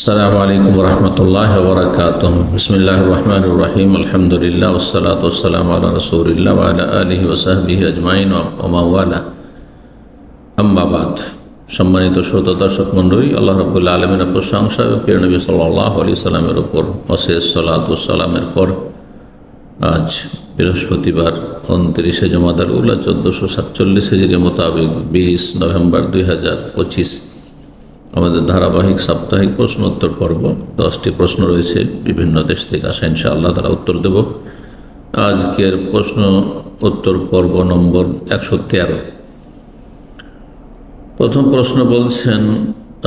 আসসালামু আলাইকুম রহমতুল্লাহ বরকাতুহ। বিসমিল্লাহির রহমানির রহিম। আলহামদুলিল্লাহ ওয়াসসালাতু ওয়াসসালামু আলা রাসূলিল্লাহ ওয়া আলা আলিহি ওয়া সাহবিহি আজমাইন ওয়া মান ওয়ালা। আম্মা বাদ। সম্মানিত শ্রোতা দর্শক মণ্ডলী, আল্লাহ রাব্বুল আলামিনের প্রশংসা এবং প্রিয় নবী সাল্লাল্লাহু আলাইহি সাল্লামের উপর অশেষ সালাত ও সালামের পর আজ বৃহস্পতিবার 29 জমাদাল উলা 1447 হিজরি মোতাবেক 20 নভেম্বর 2025 আমাদের ধারাবাহিক সাপ্তাহিক প্রশ্নোত্তর পর্ব। 10টি প্রশ্ন রয়েছে, বিভিন্ন দেশ থেকে আসা, ইনশাআল্লাহ তারা উত্তর দেব। আজকের প্রশ্ন উত্তর পর্ব নম্বর 113। প্রথম প্রশ্ন বলছেন,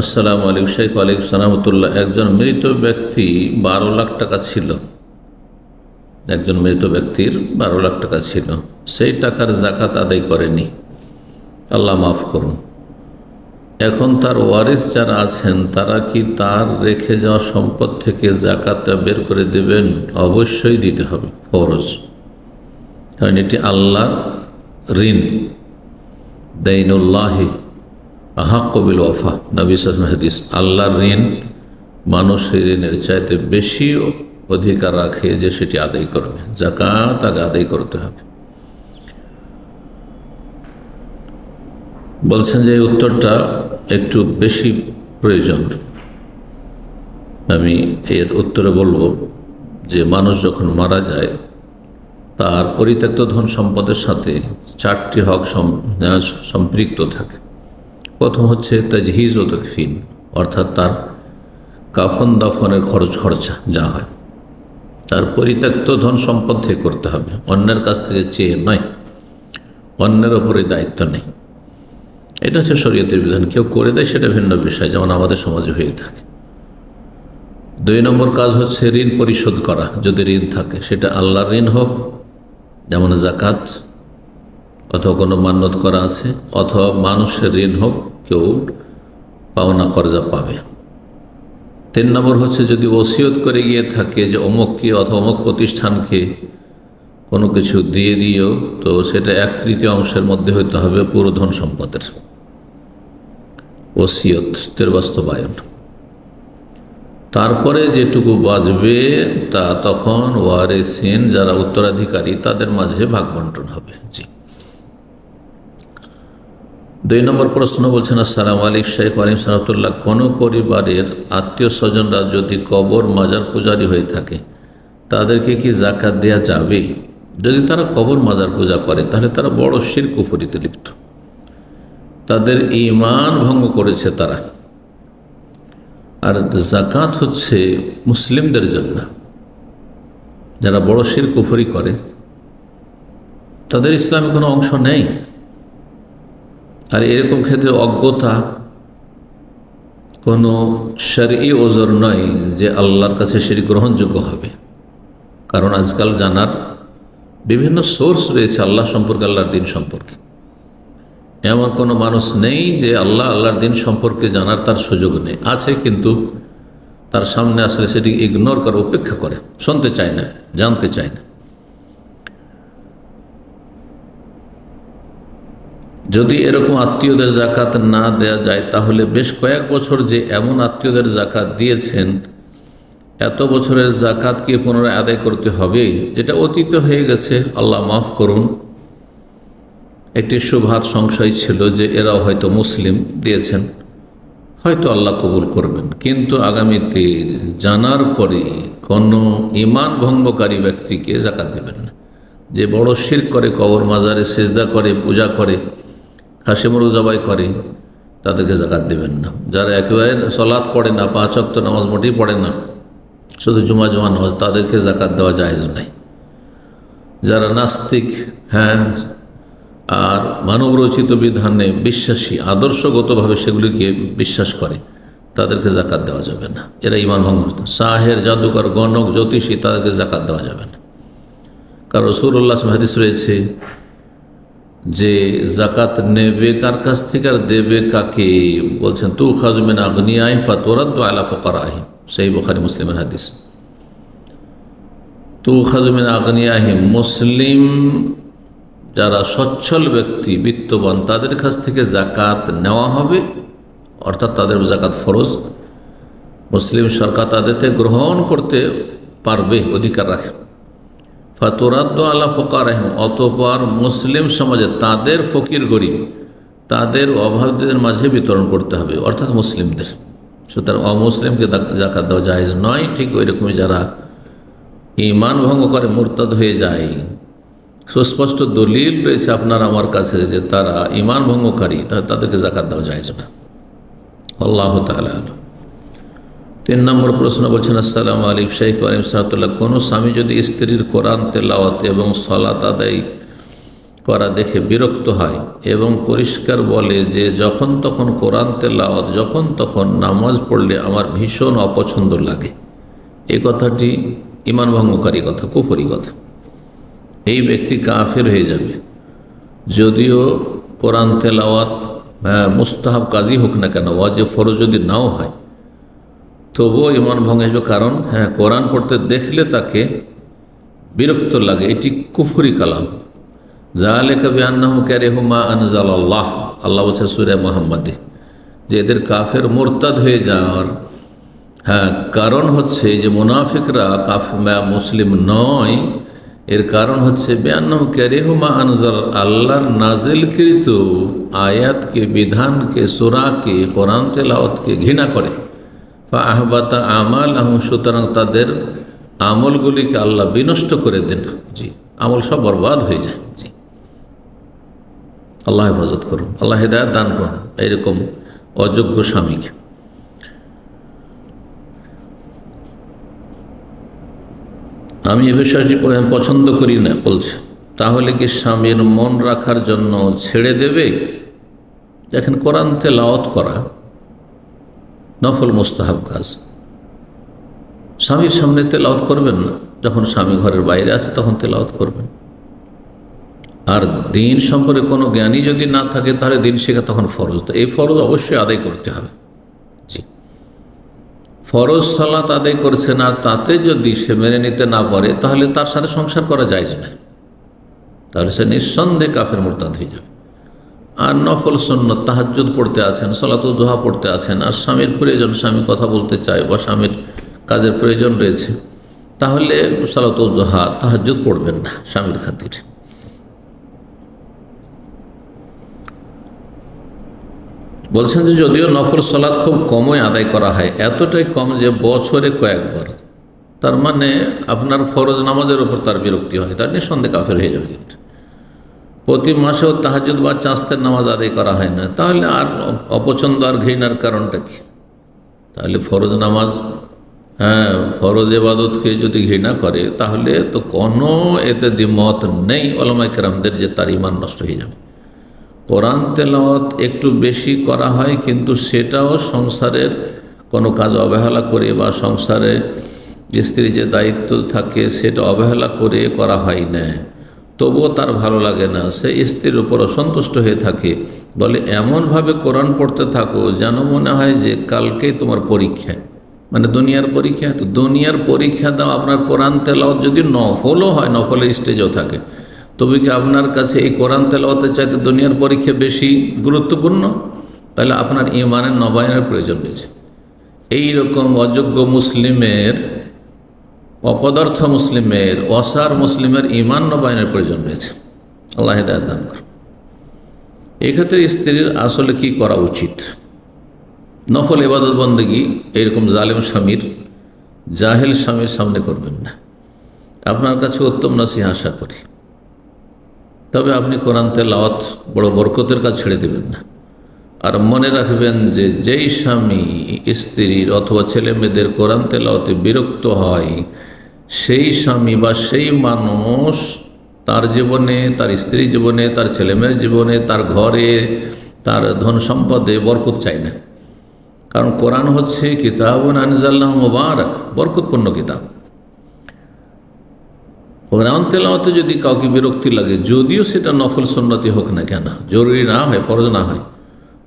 আসসালামু আলাইকুম শেখ। ওয়ালাইকুম সালামতুল্লাহ। একজন মৃত ব্যক্তি 12 লাখ টাকা ছিল, একজন মৃত ব্যক্তির 12 লাখ টাকা ছিল, সেই টাকার জাকাত আদায় করেনি, আল্লাহ মাফ করুন। এখন তার ওয়ারিস যারা আছেন তারা কি তার রেখে যাওয়া সম্পদ থেকে জাকাতটা বের করে দেবেন? অবশ্যই দিতে হবে, ফরজ। কারণ এটি আল্লাহর ঋণ, দাইনুল্লাহি আহাক্কু বিল ওয়াফা, নবী সাল্লাল্লাহু আলাইহি হাদিস। আল্লাহর ঋণ মানুষের ঋণের চাইতে বেশি অধিকার রাখে যে সেটি আদায় করবে, জাকাত আগে আদায় করতে হবে। বলছেন যে এই উত্তরটা একটু বেশি প্রয়োজন। আমি এর উত্তরে বলবো যে মানুষ যখন মারা যায় তার পরিত্যক্ত ধন সম্পদের সাথে 4টি হক সম্পৃক্ত থাকে। প্রথম হচ্ছে তাজহিজ ও তাকফিন, অর্থাৎ তার কাফন দাফনের খরচা যা হয় তার পরিত্যক্ত ধন সম্পদ থেকে করতে হবে, অন্যের কাছ থেকে চেয়ে নয়। অন্যের ওপরে দায়িত্ব নেই, এটা হচ্ছে শরীয়তের বিধান। কেউ করে দেয় সেটা ভিন্ন বিষয়, যেমন আমাদের সমাজে হয়ে থাকে। 2 নম্বর কাজ হচ্ছে ঋণ পরিশোধ করা, যদি ঋণ থাকে, সেটা আল্লাহর ঋণ হোক যেমন জাকাত, অথবা কোনো মান্যত করা আছে, অথবা মানুষের ঋণ হোক, কেউ পাওনা কর্জা পাবে। 3 নম্বর হচ্ছে যদি ওসিয়ত করে গিয়ে থাকে যে অমুককে অথবা অমুক প্রতিষ্ঠানকে কোনো কিছু দিয়ে দিও, তো সেটা 1/3 অংশের মধ্যে হইতে হবে পুরো ধন সম্পদের, ওসিয়তের বাস্তবায়ন। তারপরে যেটুকু বাঁচবে তা তখন ওয়ারিসিন যারা উত্তরাধিকারী তাদের মাঝে ভাগ বন্টন হবে। জি। 2 নম্বর প্রশ্ন বলছেন, আসসালামু আলাইকুম শেখ। ওয়ালাইকুম সালামতুল্লাহ। কোনো পরিবারের আত্মীয় স্বজনরা যদি কবর মাজার পূজারী হয়ে থাকে তাদেরকে কি জাকাত দেওয়া যাবে? যদি তারা কবর মাজার পূজা করে তাহলে তারা বড় শিরক কুফরিতে লিপ্ত, তাদের ঈমান ভঙ্গ করেছে তারা। আর জাকাত হচ্ছে মুসলিমদের জন্য, যারা বড় শিরক কুফরি করে তাদের ইসলামে কোনো অংশ নেই। আর এরকম ক্ষেত্রে অজ্ঞতা কোনো শরঈ ওজর নয় যে আল্লাহর কাছে সেটি গ্রহণযোগ্য হবে। কারণ আজকাল জানার বিভিন্ন সোর্স রয়েছে আল্লাহ সম্পর্কে, আল্লাহর দিন সম্পর্কে। এমন কোনো মানুষ নেই যে আল্লাহর দিন সম্পর্কে জানার তার সুযোগ নেই, আছে, কিন্তু তার সামনে আসলে সেটি ইগনোর করে, উপেক্ষা করে, শুনতে চায় না, জানতে চায় না। যদি এরকম আত্মীয়দের জাকাত না দেয়া যায় তাহলে বেশ কয়েক বছর যে এমন আত্মীয়দের জাকাত দিয়েছেন, এত বছরের জাকাত কি পুনরায় আদায় করতে হবে? যেটা অতীত হয়ে গেছে, আল্লাহ মাফ করুন। একটি শুবহাত সংশয় ছিল যে এরাও হয়তো মুসলিম, দিয়েছেন, হয়তো আল্লাহ কবুল করবেন, কিন্তু আগামীতে জানার পরে কোনো ঈমান ভঙ্গকারী ব্যক্তিকে জাকাত দেবেন না। যে বড় শিরক করে, কবর মাজারে সেজদা করে, পূজা করে, খাসি মুরগ জবাই করে, তাদেরকে জাকাত দেবেন না। যারা একেবারে সালাত পড়ে না, 5 ওয়াক্ত নামাজ মোটেই পড়ে না, শুধু জুমা নামাজ, তাদেরকে জাকাত দেওয়া জায়েজ নাই। যারা নাস্তিক, হ্যাঁ, আর মানবরচিত বিধানে বিশ্বাসী, আদর্শগতভাবে সেগুলিকে বিশ্বাস করে, তাদেরকে জাকাত দেওয়া যাবে না। এরা ঈমান ভঙ্গ। সাহের, জাদুকর, গণক, জ্যোতিষী, তাদেরকে জাকাত দেওয়া যাবে না। কারণ রাসূলুল্লাহ সাল্লাল্লাহু আলাইহি হাদিস রয়েছে যে জাকাত নেবে কার কাছ থেকে আর দেবে কাকে? বলছেন তুখাযু মিন আগনিয়াহিম ফাতুরাদ্দু আলা ফুকারাহিম, সহিহ বুখারী মুসলিমের হাদিস। তুখাযু মিন আগনিয়াহিম, মুসলিম যারা সচ্ছল ব্যক্তি, বিত্তবান, তাদের কাছ থেকে জাকাত নেওয়া হবে, অর্থাৎ তাদের জাকাত ফরজ। মুসলিম সরকার তাদেরকে গ্রহণ করতে পারবে, অধিকার রাখে। ফাতুরাদ্দু আলা ফুকারাহিম, অতঃপর মুসলিম সমাজে তাদের ফকির গরিব, তাদের অভাবীদের মাঝে বিতরণ করতে হবে, অর্থাৎ মুসলিমদের। সুতরাং অমুসলিমকে জাকাত দেওয়া জায়েজ নয়। ঠিক ওই রকমই যারা ঈমান ভঙ্গ করে মুরতাদ হয়ে যায়, সুস্পষ্ট দলিল রয়েছে আপনার আমার কাছে যে তারা ঈমান ভঙ্গকারী, তাদেরকে জাকাত দেওয়া জায়েজ না। আল্লাহু তাআলা আ'লাম। 3 নম্বর প্রশ্ন বলছেন, আসসালামু আলাইকুম শাইখ আলিম সাহাতুল্লাহ, কোনো স্বামী যদি স্ত্রীর কোরআন তেলাওয়াত এবং সালাত আদায় করা দেখে বিরক্ত হয় এবং পরিষ্কার বলে যে যখন তখন কোরআন তেলাওয়াত, যখন তখন নামাজ পড়লে আমার ভীষণ অপছন্দ লাগে, এই কথাটি ঈমান ভঙ্গকারী কথা, কুফরি কথা। এই ব্যক্তি কাফের হয়ে যাবে, যদিও কোরআন তেলাওয়াত মুস্তাহাব কাজই হোক না কেন, ওয়াজিব ফরজ যদি নাও হয়, তবুও ঈমান ভঙ্গ আসবে। কারণ কোরআন পড়তে দেখলে তাকে বিরক্ত লাগে, এটি কুফরি কালাম। যালিকা বিআন্নাহুম কারিহু মা আনজালাল্লাহ, আল্লাহ বলছে সূরা মুহাম্মাদে যে এদের কাফের মুরতাদ হয়ে যাওয়ার কারণ হচ্ছে যে মুনাফিকরা মুসলিম নয়, এর কারণ হচ্ছে বিআন্নাহুম কারিহু মা আনজাল, আল্লাহর নাজিলকৃত আয়াতকে, বিধানকে, সূরাকে, কোরআন তেলাওয়াতকে ঘৃণা করে। ফাআহবাতা আমালাহুম, সুতরাং তাদের আমলগুলিকে আল্লাহ বিনষ্ট করে দেন। জি, আমল সব বরবাদ হয়ে যায়। জি, আল্লাহ হেফাজত করুন, আল্লাহ হেদায়েত দান করুন এইরকম অযোগ্য স্বামীকে। আমি এ বিষয়টি পছন্দ করি না বলছে, তাহলে কি স্বামীর মন রাখার জন্য ছেড়ে দেবে? দেখেন, কোরআন তেলাওয়াত করা নফল মুস্তাহাব কাজ, স্বামীর সামনে তেলাওয়াত করবেন না। যখন স্বামী ঘরের বাইরে আছে তখন তেলাওয়াত করবেন। আর দিন সম্পর্কে কোনো জ্ঞানী যদি না থাকে তাহলে দিন শেখা তখন ফরজ, তো এই ফরজ অবশ্যই আদায় করতে হবে। জি, ফরজ সালাত আদায় করছেন আর তাতে যদি সে মেনে নিতে না পারে তাহলে তার সাথে সংসার করা জায়েজ না, তাহলে সে নিঃসন্দেহে কাফের মুরতাদ হয়ে যাবে। আর নফল সুন্নত তাহাজ্জুদ পড়তে আছেন, সালাতুল দুহা পড়তে আছেন, আর স্বামীর প্রয়োজন, স্বামী কথা বলতে চায় বা স্বামীর কাজের প্রয়োজন রয়েছে, তাহলে সালাতুল দুহা তাহাজ্জুদ পড়বেন না স্বামীর খাতির। বলছেন যে যদিও নফল সালাত খুব কমই আদায় করা হয়, এতটাই কম যে বছরে কয়েকবার, তার মানে আপনার ফরজ নামাজের ওপর তার বিরক্তি হয়, তার নিঃসন্দেহে কাফের হয়ে যাবে। কিন্তু প্রতি মাসেও তাহাজ্জুদ বা চাঁস্তের নামাজ আদায় করা হয় না, তাহলে আর অপছন্দ আর ঘৃণার কারণটা কি? তাহলে ফরজ নামাজ, ফরজ ইবাদতকে যদি ঘৃণা করে তাহলে তো কোনো এতে দ্বিমত নেই উলামায়ে কেরামদের যে তার ঈমান নষ্ট হয়ে যাবে। কোরআন তেলাওয়াত একটু বেশি করা হয়, কিন্তু সেটাও সংসারের কোনো কাজ অবহেলা করে বা সংসারে স্ত্রীর যে দায়িত্ব থাকে সেটা অবহেলা করে করা হয় না, তবুও তার ভালো লাগে না, সে স্ত্রীর উপর অসন্তুষ্ট হয়ে থাকে। বলে এমনভাবে কোরআন পড়তে থাকো যেন মনে হয় যে কালকেই তোমার পরীক্ষা, মানে দুনিয়ার পরীক্ষা। তো দুনিয়ার পরীক্ষা দাও, আপনার কোরআন তেলাওয়াত যদি নফলও হয়, নফলের স্টেজও থাকে, তবে কি আপনার কাছে এই কোরআন তেলাওয়াতের চাইতে দুনিয়ার পরীক্ষা বেশি গুরুত্বপূর্ণ? তাহলে আপনার ঈমানের নবায়নের প্রয়োজন রয়েছে। এইরকম অযোগ্য মুসলিমের, অপদার্থ মুসলিমের, অসার মুসলিমের ঈমান নবায়নের প্রয়োজন রয়েছে। আল্লাহ হিদায়াত দান করুন। এক্ষেত্রে স্ত্রীর আসলে কি করা উচিত? নফল ইবাদত বন্দেগী এইরকম জালেম স্বামীর, জাহেল স্বামীর সামনে করবেন না। আপনার কাছে উত্তম নসিহত আশা করি, তবে আপনি কোরআন তেলাওয়াত বড় বরকতের কাজ ছেড়ে দেবেন না। আর মনে রাখবেন যে যেই স্বামী স্ত্রীর অথবা ছেলে মেয়েদের কোরআন তেলাওয়াতে বিরক্ত হয়, সেই স্বামী বা সেই মানুষ তার জীবনে, তার স্ত্রীর জীবনে, তার ছেলেমেয়ের জীবনে, তার ঘরে, তার ধন সম্পদে বরকত চায় না। কারণ কোরআন হচ্ছে কিতাবুন আনজালনাহু মুবারাক, বরকতপূর্ণ কিতাব। কোরআন তেলাওয়াতে যদি কাউকে বিরক্তি লাগে, যদিও সেটা নফল সুন্নতি হোক না কেন, জরুরি না হয়, ফরজ না হয়,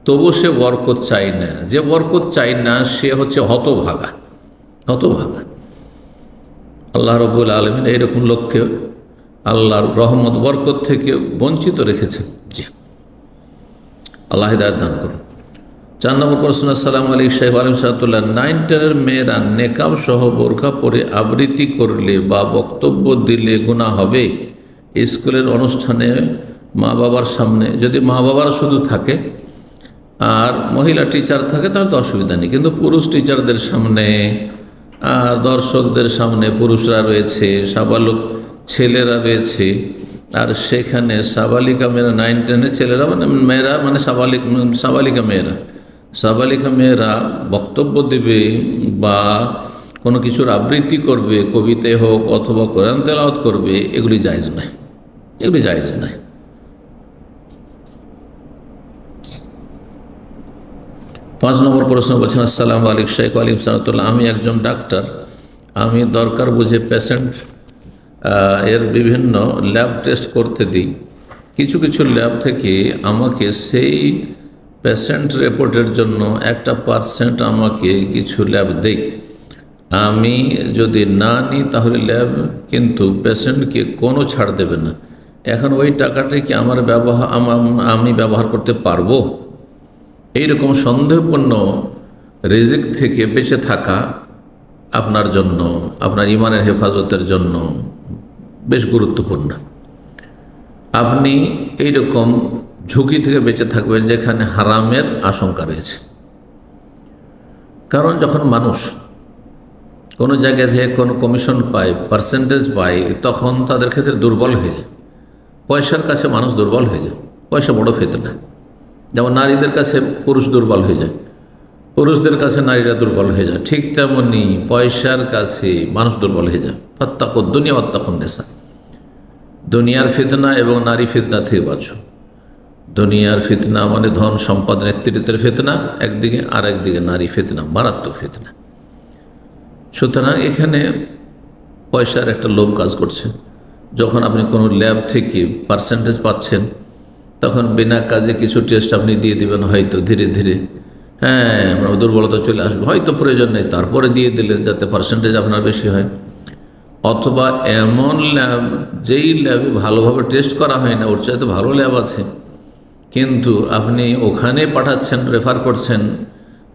তবু সে বরকত চায় না। যে বরকত চায় না সে হচ্ছে হতভাগা, হতভাগা। আল্লাহ রাব্বুল আলামিন এইরকম লোককে আল্লাহর রহমত বরকত থেকে বঞ্চিত রেখেছেন। জি, আল্লাহ হিদায়াত দান করুন। 4 নম্বর প্রশ্ন, আসসালামু আলাইকুম শাইখ আলম সাহাতুল্লাহ, 9-10 মেয়েরা নেকাব সহ বোরকা পরে আবৃত্তি করলে বা বক্তব্য দিলে গুনাহ হবে? স্কুলের অনুষ্ঠানে মা বাবার সামনে, যদি মা বাবারা শুধু থাকে আর মহিলা টিচার থাকে তাহলে তো অসুবিধা নেই, কিন্তু পুরুষ টিচারদের সামনে আর দর্শকদের সামনে পুরুষরা রয়েছে, সাবালক ছেলেরা রয়েছে, আর সেখানে সাবালিকা মেয়েরা, 9-10 ছেলেরা মানে মেয়েরা মানে সাবালিকা মেয়েরা বক্তব্য দেবে বা কোনো কিছুর আবৃত্তি করবে, কবিতায় হোক অথবা কোরআন তেলাওয়াত করবে, এগুলি জায়েজ নয়, এগুলি জায়েজ নয়। 5 নম্বর প্রশ্ন বলছেন, আসসালামু আলাইকুম শাইখ আলাইকুম সালাতুল্লাহ, আমি একজন ডাক্তার, আমি দরকার বুঝে পেশেন্ট এর বিভিন্ন ল্যাব টেস্ট করতে দিই। কিছু কিছু ল্যাব থেকে আমাকে সেই পেশেন্ট রিপোর্টের জন্য 1% আমাকে কিছু ল্যাব দেই। আমি যদি না নিই তাহলে ল্যাব কিন্তু পেশেন্টকে কোনো ছাড় দেবে না। এখন ওই টাকাটাই কি আমি ব্যবহার করতে পারবো? এইরকম সন্দেহপূর্ণ রিজিক থেকে বেঁচে থাকা আপনার জন্য, আপনার ইমানের হেফাজতের জন্য বেশ গুরুত্বপূর্ণ। আপনি এইরকম ঝুঁকি থেকে বেঁচে থাকবেন যেখানে হারামের আশঙ্কা রয়েছে। কারণ যখন মানুষ কোনো জায়গা থেকে কোনো কমিশন পায়, পার্সেন্টেজ পায়, তখন তাদের ক্ষেত্রে দুর্বল হয়ে যায়। পয়সার কাছে মানুষ দুর্বল হয়ে যায়, পয়সা বড় ফিতনা। যেমন নারীদের কাছে পুরুষ দুর্বল হয়ে যায়, পুরুষদের কাছে নারীরা দুর্বল হয়ে যায়, ঠিক তেমনি পয়সার কাছে মানুষ দুর্বল হয়ে যায়। ফাত্তাকুদ দুনিয়া ওয়াত্তাকুন নিসা, দুনিয়ার ফিতনা এবং নারী ফিতনা থেকে বাঁচো। দুনিয়ার ফিতনা মানে ধন সম্পদ নেতৃত্বের ফিতনা একদিকে, আর একদিকে নারী ফিতনা, মারাত্মক ফিতনা। সুতরাং এখানে পয়সার একটা লোভ কাজ করছে। যখন আপনি কোনো ল্যাব থেকে পার্সেন্টেজ পাচ্ছেন, তখন বিনা কাজে কিছু টেস্ট আপনি দিয়ে দিবেন, হয়তো ধীরে ধীরে দুর্বলতা চলে আসবে, হয়তো প্রয়োজন নেই, তারপরে দিয়ে দিলেন যাতে পার্সেন্টেজ আপনার বেশি হয়। অথবা এমন ল্যাব, যেই ল্যাবে ভালোভাবে টেস্ট করা হয় না, ওর চাইতে ভালো ল্যাব আছে, কিন্তু আপনি ওখানে পাঠাচ্ছেন, রেফার করছেন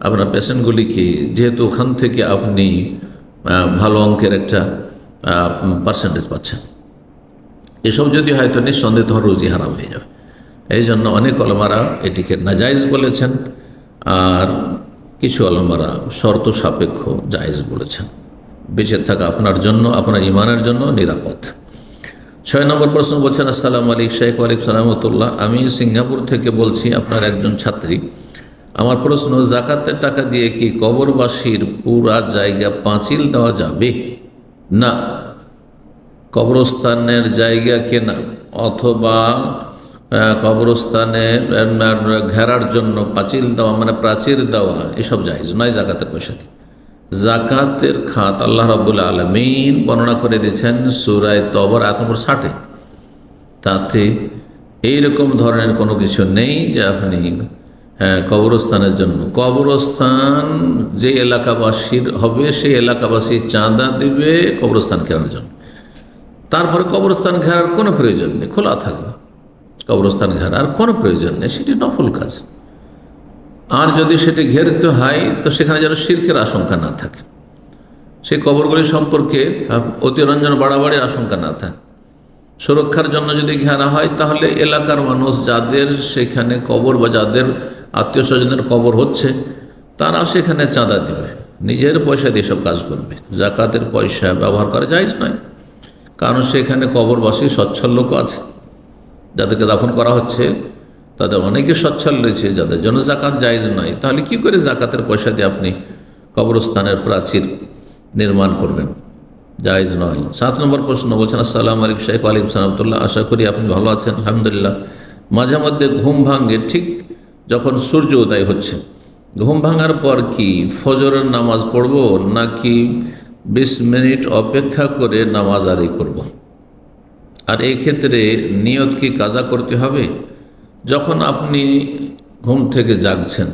আপনার পেশেন্টগুলিকে, যেহেতু ওখান থেকে আপনি ভালো অঙ্কের একটা পার্সেন্টেজ পাচ্ছেন। এসব যদি হয়তো নিঃসন্দেহ তোমার রুজি হারাম হয়ে যাবে। এই জন্য অনেক ওলামারা এটিকে নাজায়েজ বলেছেন, আর কিছু ওলামারা শর্ত সাপেক্ষ জায়েজ বলেছেন। বেঁচে থাকা আপনার জন্য, আপনার ইমানের জন্য নিরাপদ। 6 নম্বর প্রশ্ন বলছেন, আসসালামু আলাইকুম শাইখ ওয়ালাইকুম সালামতুল্লাহ, আমি সিঙ্গাপুর থেকে বলছি, আপনার একজন ছাত্রী। আমার প্রশ্ন, জাকাতের টাকা দিয়ে কি কবরবাসীর পুরা জায়গা পাঁচিল দেওয়া যাবে? না, কবরস্থানের জায়গা কেনা অথবা কবরস্থানে ঘেরার জন্য পাঁচিল দেওয়া মানে প্রাচীর দেওয়া, এসব জায়েজ নয় জাকাতের পয়সা দিয়ে। জাকাতের খাত আল্লাহ রাব্বুল আলামিন বর্ণনা করে দিয়েছেন সূরা তওবার আয়াত নম্বর 60-এ। তাতে এইরকম ধরনের কোনো কিছু নেই যে আপনি কবরস্থানের জন্য, কবরস্থান যে এলাকাবাসীর হবে সেই এলাকাবাসী চাঁদা দিবে কবরস্থান ঘেরার জন্য। তারপরে কবরস্থান ঘেরার কোনো প্রয়োজন নেই, খোলা থাকবে কবরস্থান ঘেরার কোনো প্রয়োজন নেই, সেটি নফল কাজ। আর যদি সেটি ঘেরতে হয় তো সেখানে যেন শিরকের আশঙ্কা না থাকে, সেই কবরগুলি সম্পর্কে অতিরঞ্জন বাড়াবাড়ির আশঙ্কা না থাকে। সুরক্ষার জন্য যদি ঘেরা হয় তাহলে এলাকার মানুষ যাদের সেখানে কবর বা যাদের আত্মীয় স্বজনের কবর হচ্ছে তারা সেখানে চাঁদা দেবে, নিজের পয়সা দিয়ে সব কাজ করবে। জাকাতের পয়সা ব্যবহার করা জায়েজ নয়, কারণ সেখানে কবরবাসী সচ্ছল লোক আছে, যাদেরকে দাফন করা হচ্ছে তাদের অনেকে সচ্ছল রয়েছে, যাদের জন্য জাকাত জায়েজ নয়। তাহলে কি করে জাকাতের পয়সা দিয়ে আপনি কবরস্থানের প্রাচীর নির্মাণ করবেন? জায়েজ নয়। 7 নম্বর প্রশ্ন বলছেন, আসসালামু আলাইকুম শাইখ ওয়ালাইকুম সালামতুল্লাহ, আশা করি আপনি ভালো আছেন। আলহামদুলিল্লাহ। মাঝে মধ্যে ঘুম ভাঙে ঠিক যখন সূর্য উদয় হচ্ছে, ঘুম ভাঙার পর কি ফজরের নামাজ পড়ব নাকি 20 মিনিট অপেক্ষা করে নামাজ আদায় করব? আর এই ক্ষেত্রে নিয়ত কি কাজা করতে হবে? যখন আপনি ঘুম থেকে জাগছেন,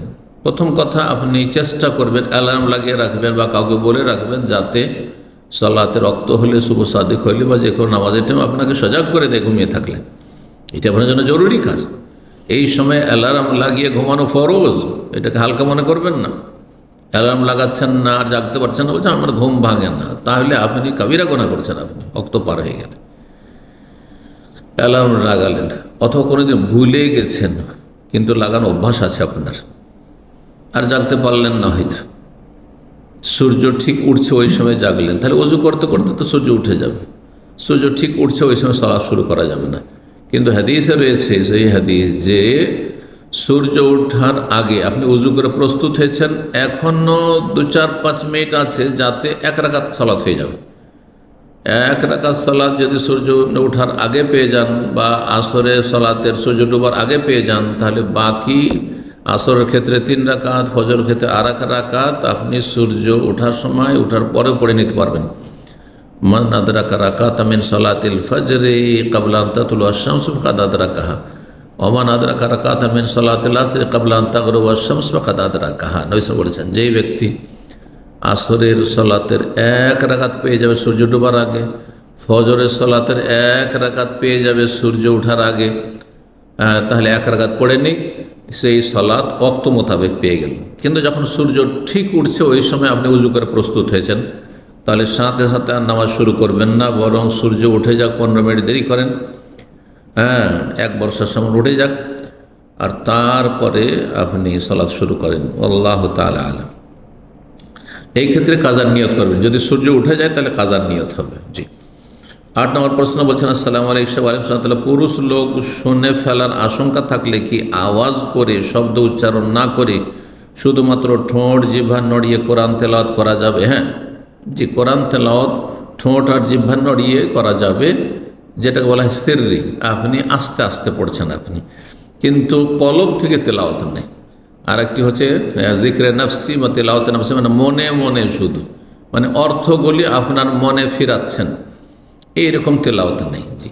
প্রথম কথা আপনি চেষ্টা করবেন অ্যালার্ম লাগিয়ে রাখবেন বা কাউকে বলে রাখবেন, যাতে সালাতের রক্ত হলে, শুভ সাদিক হইলে বা যে কোনো নামাজের টাইম আপনাকে সজাগ করে দেয় ঘুমিয়ে থাকলে। এটা আপনার জন্য জরুরি কাজ। এই সময় অ্যালার্ম লাগিয়ে ঘুমানো ফরজ, এটাকে হালকা মনে করবেন না। অ্যালার্ম লাগাচ্ছেন না আর জাগতে পারছেন না, বলছেন আমার ঘুম ভাঙে না, তাহলে আপনি কাবিরা গুনাহ করছেন, আপনি অক্ত পার হয়ে গেলেন। অ্যালার্ম লাগালেন অথবা কোনোদিন ভুলে গেছেন কিন্তু লাগানো অভ্যাস আছে আপনার, আর জাগতে পারলেন না, হয়তো সূর্য ঠিক উঠছে ওই সময় জাগলেন, তাহলে ওযু করতে করতে তো সূর্য উঠে যাবে। সূর্য ঠিক উঠছে ওই সময় সালাত শুরু করা যাবে না। কিন্তু হাদিসে রয়েছে সেই হাদিস যে সূর্য ওঠার আগে আপনি ওযু করে প্রস্তুত হয়েছেন, এখনও 2-4-5 মিনিট আছে যাতে 1 রাকাত সালাত হয়ে যাবে। 1 রাকাত সালাত যদি সূর্য ওঠার আগে পেয়ে যান বা আসরের সালাতের সূর্য ডোবার আগে পেয়ে যান, তাহলে বাকি আসরের ক্ষেত্রে 3 রাকাত, ফজরের ক্ষেত্রে 2 রাকাত আপনি সূর্য ওঠার সময় ওঠার পরে পড়ে নিতে পারবেন। মান আদরাকা রাকাতাম মিন সালাতিল ফজরি ক্বাবলা আন তাতলুআ আশ-শামসু ফাকাদ আদরাকাহা ওয়া মান আদরাকা রাকাতাম মিন সালাতিল আসরি ক্বাবলা আন তাগরুবা আশ-শামসু ফাকাদ আদরাকাহা। নবী সাল্লাল্লাহু আলাইহি ওয়াসাল্লাম বলেছেন, যেই ব্যক্তি আসরের সালাতের 1 রাকাত পেয়ে যাবে সূর্য ডোবার আগে, ফজরের সালাতের 1 রাকাত পেয়ে যাবে সূর্য ওঠার আগে, তাহলে 1 রাকাত পড়ে নিক, সেই সালাত ওয়াক্ত মোতাবেক পেয়ে গেল। কিন্তু যখন সূর্য ঠিক উঠছে ওই সময় আপনি উযু করে প্রস্তুত হয়েছেন, তাহলে সাথে সাথে আর নামাজ শুরু করবেন না, বরং সূর্য উঠে যাক, 15 মিনিট দেরি করেন, এক বর্ষার সময় উঠে যাক, আর তারপরে আপনি সালাত শুরু করেন। আল্লাহু তাআলা আলাম। এই ক্ষেত্রে কাজার নিয়ত করবেন, যদি সূর্য উঠে যায় তাহলে কাজার নিয়ত হবে। জি, 8 নম্বর প্রশ্ন বলছেন, আসসালামু আলাইকুম, পুরুষ লোক শুনে ফেলার আশঙ্কা থাকলে কি আওয়াজ করে শব্দ উচ্চারণ না করে শুধুমাত্র ঠোঁট জিহ্বা নড়িয়ে কোরআন তেলাওয়াত করা যাবে? হ্যাঁ জি, কোরআন তেলাওয়াত ঠোঁট আর জিহ্বা নড়িয়ে করা যাবে, যেটাকে বলা হয় সিররি। আপনি আস্তে আস্তে পড়ছেন আপনি, কিন্তু কলব থেকে তেলাওয়াত নেই। আর একটি হচ্ছে জিক্রে নফসি বা তেলাওয়াতে নফসি, মানে মনে মনে শুধু, মানে অর্থগুলি আপনার মনে ফিরাচ্ছেন, এইরকম তেলাওয়াত নেই। জি,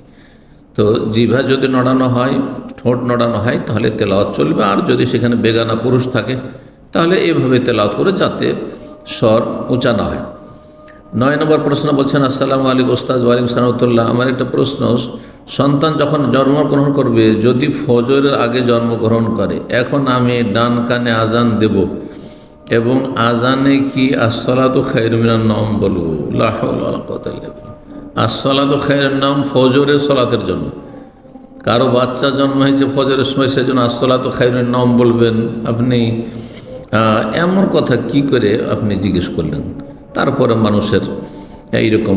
তো জিহ্বা যদি নড়ানো হয়, ঠোঁট নড়ানো হয়, তাহলে তেলাওয়াত চলবে। আর যদি সেখানে বেগানা পুরুষ থাকে তাহলে এইভাবে তেলাওয়াত করে যাতে স্বর উঁচা না হয়। 9 নম্বর প্রশ্ন বলছেন, আসসালামু আলাইকুম ওস্তাদ। ওয়ালাইকুম সালাম। আমার একটা প্রশ্ন, সন্তান যখন জন্মগ্রহণ করবে, যদি ফজরের আগে জন্মগ্রহণ করে, এখন আমি ডান কানে আজান দেব এবং আজানে কি আসসালাতু খায়রুম মিনান নওম বলবো? লা হাওলা ওয়ালা কুওয়াতা ইল্লা বিল্লাহ। আসসালাতু খায়রুন নওম ফজরের সালাতের জন্য। কারো বাচ্চা জন্ম হয়েছে ফজরের সময়, সেজন্য আসসালাতু খায়রুন নওম বলবেন আপনি? এমন কথা কি করে আপনি জিজ্ঞেস করলেন? তারপরে মানুষের এইরকম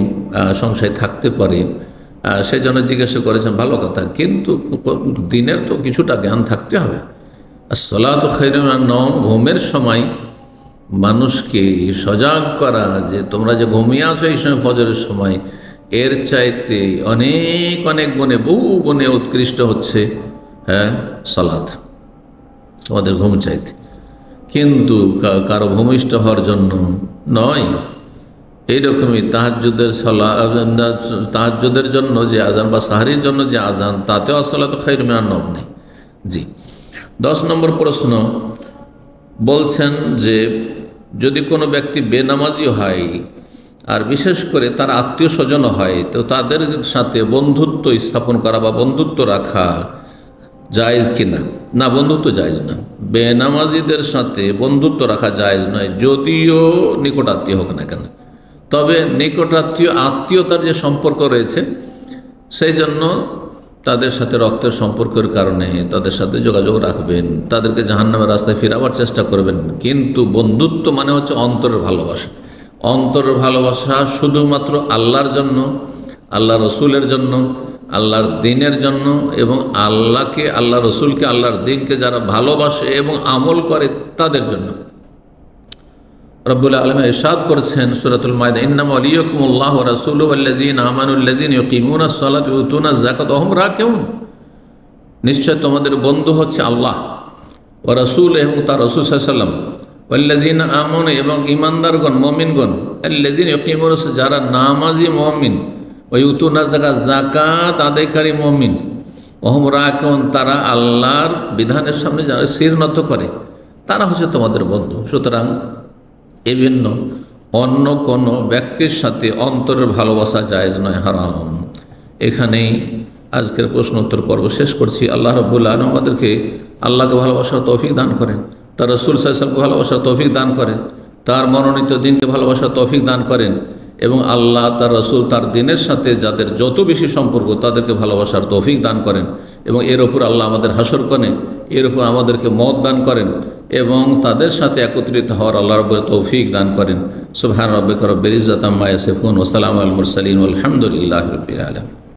সংশয় থাকতে পারে, সেই জন্য জিজ্ঞাসা করেছেন, ভালো কথা, কিন্তু দিনের তো কিছুটা জ্ঞান থাকতে হবে। আসসালাতু খায়রুন মিনান নওম ঘুমের সময় মানুষকে সজাগ করা, যে তোমরা যে ঘুমিয়ে আছো এই সময় ফজরের সময়, এর চাইতে অনেক অনেক গুণে, বহু গুণে উৎকৃষ্ট হচ্ছে সালাত তোমাদের ঘুম চাইতে। কিন্তু কারো ভূমিষ্ঠ হওয়ার জন্য নয়। এইরকমই তাহাজ্জুদের জন্য যে আজান বা সাহরির জন্য যে আজান, তাতেও আসসালাতু খায়রুম মিনান নওম নেই। জি, 10 নম্বর প্রশ্ন বলছেন যে যদি কোনো ব্যক্তি বেনামাজি হয় আর বিশেষ করে তার আত্মীয় স্বজন হয়, তো তাদের সাথে বন্ধুত্ব স্থাপন করা বা বন্ধুত্ব রাখা জায়েজ কিনা? না, বন্ধুত্ব জায়েজ না। বেনামাজিদের সাথে বন্ধুত্ব রাখা জায়েজ নয়, যদিও নিকটাত্মীয় হোক না কেন। তবে আত্মীয়তার যে সম্পর্ক রয়েছে, সেই জন্য তাদের সাথে রক্তের সম্পর্কের কারণে তাদের সাথে যোগাযোগ রাখবেন, তাদেরকে জাহান্নামের রাস্তায় ফিরাবার চেষ্টা করবেন। কিন্তু বন্ধুত্ব মানে হচ্ছে অন্তরের ভালোবাসা। অন্তরের ভালোবাসা শুধুমাত্র আল্লাহর জন্য, আল্লাহ রসুলের জন্য, আল্লাহর দিনের জন্য, এবং আল্লাহকে, আল্লাহ রসুলকে, আল্লাহর দিনকে যারা ভালোবাসে এবং আমল করে তাদের জন্য। রব্বুল আলামিন ইরশাদ করেছেন সূরাতুল মাইদা, ইন্নামা ওয়ালিয়্যুকুমুল্লাহু ওয়া রাসূলুহু ওয়াল্লাযীনা আমানুল্লাযীনা ইউকিমুনাস সালাতা ওয়া ইউতুনাজ যাকাতা ওয়া হুম রাকিউন। নিশ্চয় তোমাদের বন্ধু হচ্ছে আল্লাহ, ওয়া রাসূল এবং তার রাসূল সাল্লাল্লাহু আলাইহি ওয়াসাল্লাম, ওয়াল্লাযীনা আমানু এবং ঈমানদারগণ, মুমিনগণ, আল্লাযীনা ইউকিমুনাস যারা নামাজি মুমিন, ওয়া ইউতুনাজ যাকাত যাকাত আদায়কারী মুমিন, ওয়া হুম রাকিউন তারা আল্লাহর বিধানের সামনে যারা শির নত করে, তারা হচ্ছে তোমাদের বন্ধু। সুতরাং বিভিন্ন অন্য কোনো ব্যক্তির সাথে অন্তরের ভালোবাসা জায়েজ নয়, হারাম। এখানেই আজকের প্রশ্ন উত্তর পর্ব শেষ করছি। আল্লাহ রাব্বুল আলামিন আমাদেরকে আল্লাহকে ভালোবাসার তৌফিক দান করেন, তার রাসূল সাল্লাল্লাহু আলাইহি ওয়াসাল্লামকে ভালোবাসার তৌফিক দান করেন, তার মনোনীত দিনকে ভালোবাসার তৌফিক দান করেন, এবং আল্লাহ তার রাসূল তার দিনের সাথে যাদের যত বেশি সম্পর্ক তাদেরকে ভালোবাসার তৌফিক দান করেন, এবং এর ওপর আল্লাহ আমাদের হাসর করেন, এর ওপর আমাদেরকে মত দান করেন, এবং তাদের সাথে একত্রিত হওয়ার আল্লাহ রাব্বুল তৌফিক দান করেন। সুবহান রাব্বিকা রাব্বিল ইজ্জাতি আম্মা ইয়াসিফুন ওয়া সালামুন আলাল মুরসালিন ওয়াল হামদুলিল্লাহি রাব্বিল আলামিন।